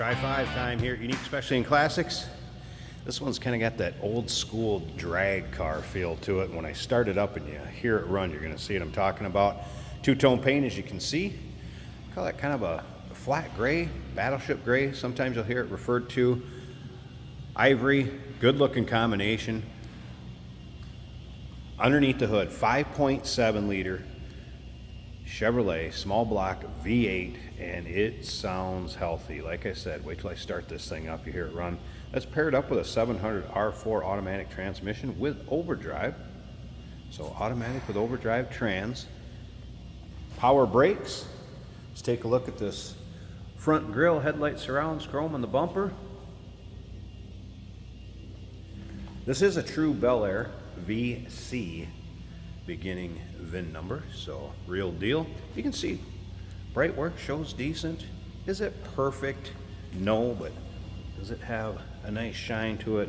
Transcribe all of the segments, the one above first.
Tri-5 time here at Unique Specialty and Classics. This one's kind of got that old school drag car feel to it. When I start it up and you hear it run, you're going to see what I'm talking about. Two-tone paint, as you can see. I call that kind of a flat gray, battleship gray. Sometimes you'll hear it referred to. Ivory, good looking combination. Underneath the hood, 5.7 liter Chevrolet small block V8, and it sounds healthy. Like I said, wait till I start this thing up, you hear it run. That's paired up with a 700 R4 automatic transmission with overdrive. So automatic with overdrive trans. Power brakes. Let's take a look at this front grille, headlight surrounds, chrome on the bumper. This is a true Bel Air VC beginning VIN number, so real deal. You can see bright work, shows decent. Is it perfect? No, but does it have a nice shine to it?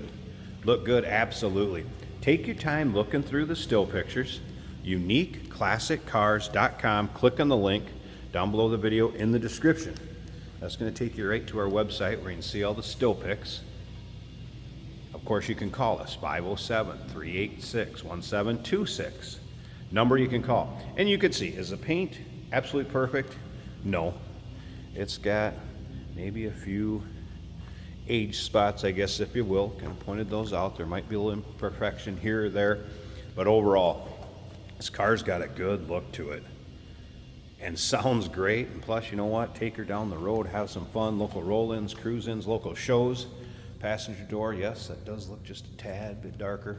Look good? Absolutely. Take your time looking through the still pictures. UniqueClassicCars.com. Click on the link down below the video in the description. That's going to take you right to our website where you can see all the still pics. Of course, you can call us, 507-386-1726. Number you can call. And you can see, is the paint absolutely perfect? No. It's got maybe a few age spots, I guess, if you will. Kind of pointed those out. There might be a little imperfection here or there. But overall, this car's got a good look to it. And sounds great. And plus, you know what? Take her down the road, have some fun. Local roll-ins, cruise-ins, local shows. Passenger door, yes, that does look just a tad bit darker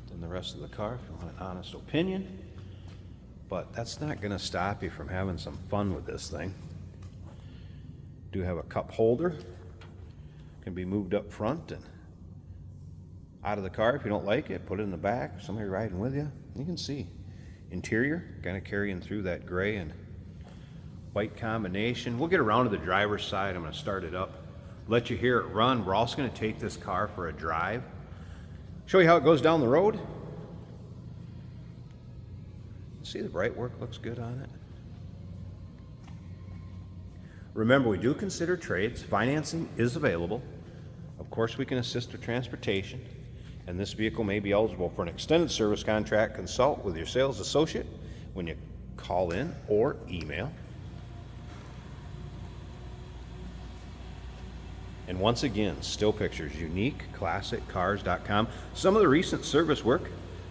than the rest of the car, if you want an honest opinion. But that's not going to stop you from having some fun with this thing. Do have a cup holder. Can be moved up front and out of the car if you don't like it. Put it in the back, somebody riding with you. You can see. Interior, kind of carrying through that gray and white combination. We'll get around to the driver's side. I'm going to start it up. Let you hear it run. We're also going to take this car for a drive. Show you how it goes down the road. See, the bright work looks good on it. Remember, we do consider trades. Financing is available. Of course, we can assist with transportation. And this vehicle may be eligible for an extended service contract. Consult with your sales associate when you call in or email. And once again, still pictures, UniqueClassicCars.com. Some of the recent service work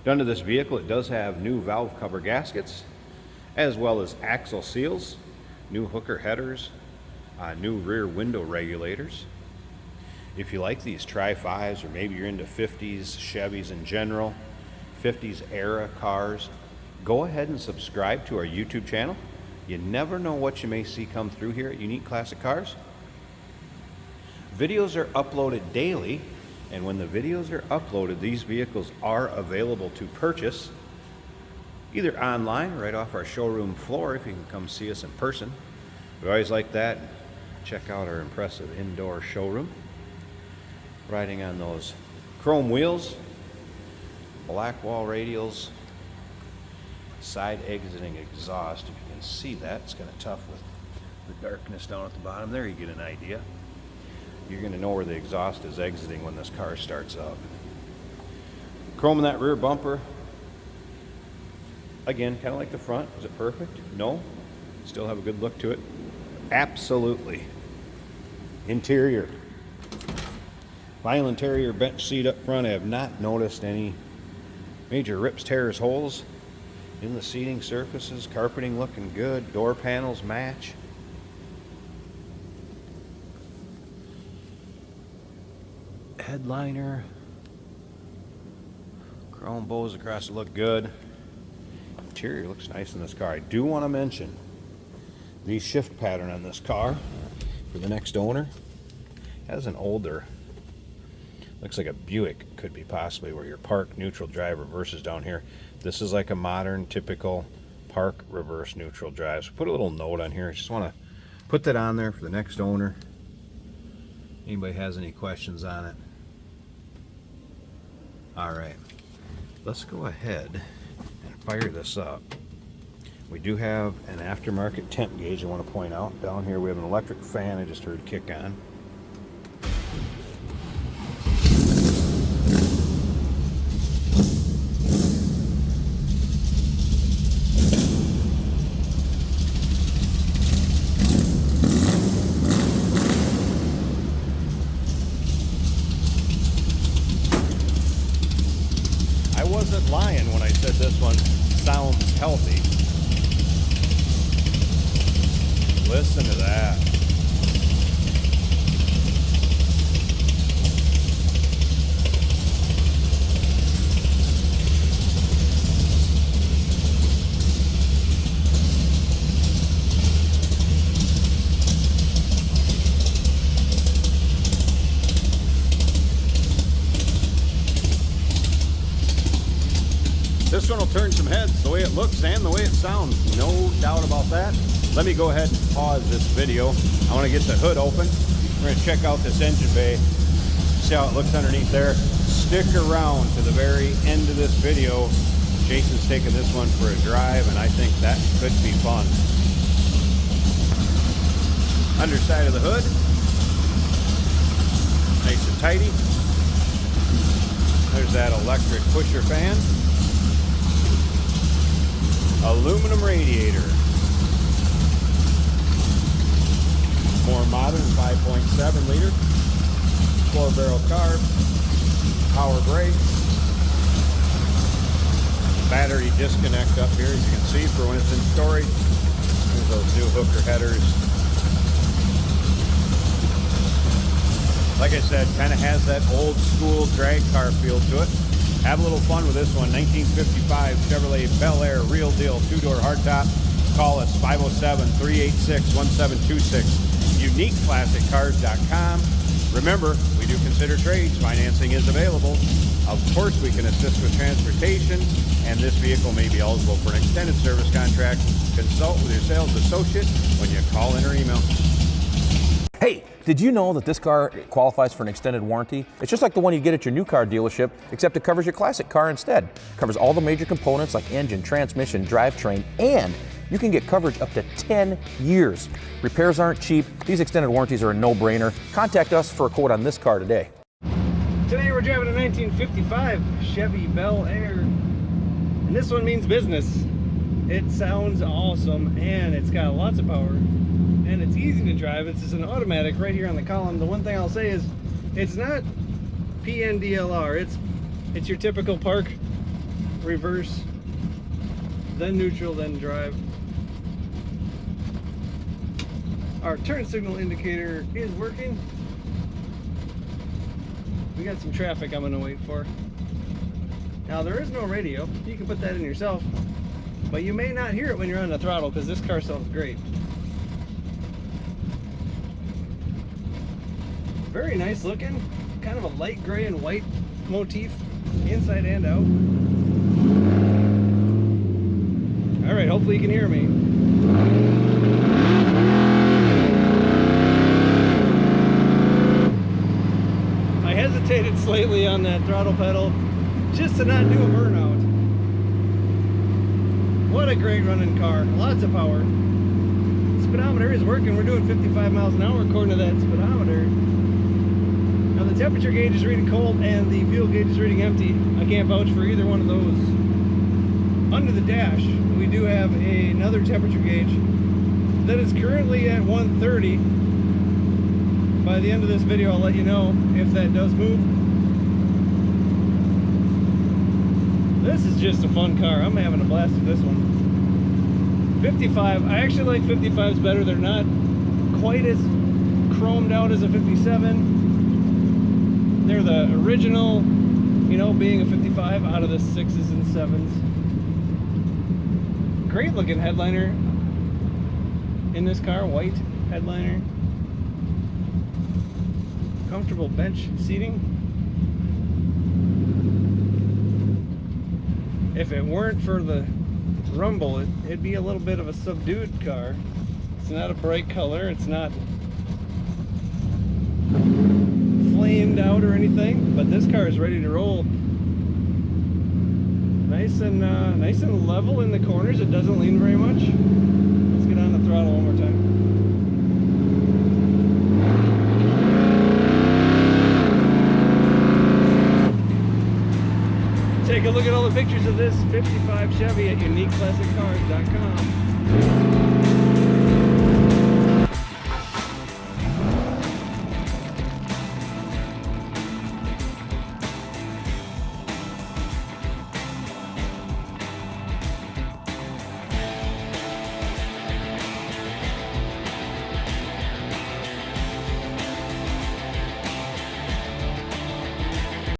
done to this vehicle, it does have new valve cover gaskets, as well as axle seals, new hooker headers, new rear window regulators. If you like these Tri-5s, or maybe you're into 50s Chevys in general, 50s era cars, go ahead and subscribe to our YouTube channel. You never know what you may see come through here at Unique Classic Cars. Videos are uploaded daily, and when the videos are uploaded, these vehicles are available to purchase either online, right off our showroom floor, if you can come see us in person. We always like that. Check out our impressive indoor showroom. Riding on those chrome wheels, black wall radials, side exiting exhaust. If you can see that, it's kind of tough with the darkness down at the bottom there. You get an idea. You're going to know where the exhaust is exiting when this car starts up. Chrome in that rear bumper. Again, kind of like the front. Is it perfect? No. Still have a good look to it. Absolutely. Interior. Vinyl interior bench seat up front. I have not noticed any major rips, tears, holes in the seating surfaces. Carpeting looking good. Door panels match. Headliner, chrome bows across it look good. Interior looks nice in this car. I do want to mention the shift pattern on this car for the next owner. It has an older, looks like a Buick, could be possibly, where your park, neutral, drive, reverse is down here. This is like a modern, typical park, reverse, neutral drive. So put a little note on here. I just want to put that on there for the next owner. Anybody has any questions on it? All right, let's go ahead and fire this up. We do have an aftermarket temp gauge I want to point out. Down here we have an electric fan I just heard kick on. healthy. Listen to that. This one will turn some heads the way it looks and the way it sounds, no doubt about that. Let me go ahead and pause this video. I want to get the hood open. We're going to check out this engine bay, see how it looks underneath there. Stick around to the very end of this video. Jason's taking this one for a drive, and I think that could be fun. Underside of the hood, nice and tidy. There's that electric pusher fan. Aluminum radiator. More modern 5.7 liter. 4-barrel carb. Power brakes. Battery disconnect up here, as you can see, for when it's in storage. There's those new hooker headers. Like I said, kind of has that old school drag car feel to it. Have a little fun with this one. 1955 Chevrolet Bel Air, real deal, 2-door hardtop. Call us 507-386-1726. UniqueClassicCars.com. Remember, we do consider trades. Financing is available. Of course, we can assist with transportation, and this vehicle may be eligible for an extended service contract. Consult with your sales associate when you call in or email. Hey, did you know that this car qualifies for an extended warranty? It's just like the one you get at your new car dealership, except it covers your classic car instead. It covers all the major components like engine, transmission, drivetrain, and you can get coverage up to 10 years. Repairs aren't cheap. These extended warranties are a no-brainer. Contact us for a quote on this car today. Today we're driving a 1955 Chevy Bel Air, and this one means business. It sounds awesome, and it's got lots of power. And it's easy to drive. It's just an automatic right here on the column. The one thing I'll say is it's not PNDLR. It's your typical park, reverse, then neutral, then drive. Our turn signal indicator is working. We got some traffic I'm gonna wait for. Now there is no radio. You can put that in yourself, but you may not hear it when you're on the throttle because this car sounds great. Very nice looking, kind of a light gray and white motif, inside and out. All right, hopefully you can hear me. I hesitated slightly on that throttle pedal just to not do a burnout. What a great running car, lots of power. Speedometer is working. We're doing 55 miles an hour according to that speedometer. Now the temperature gauge is reading cold and the fuel gauge is reading empty. I can't vouch for either one of those. Under the dash, we do have another temperature gauge that is currently at 130. By the end of this video, I'll let you know if that does move. This is just a fun car. I'm having a blast with this one. 55, I actually like 55s better. They're not quite as chromed out as a 57. They're the original, you know, being a 55 out of the 6s and 7s. Great looking headliner in this car, white headliner. Comfortable bench seating. If it weren't for the rumble, it'd be a little bit of a subdued car. It's not a bright color, it's not flamed out or anything, but this car is ready to roll. Nice and level in the corners. It doesn't lean very much. Let's get on the throttle one more time. Take a look at all the pictures of this 55 Chevy at UniqueClassicCars.com.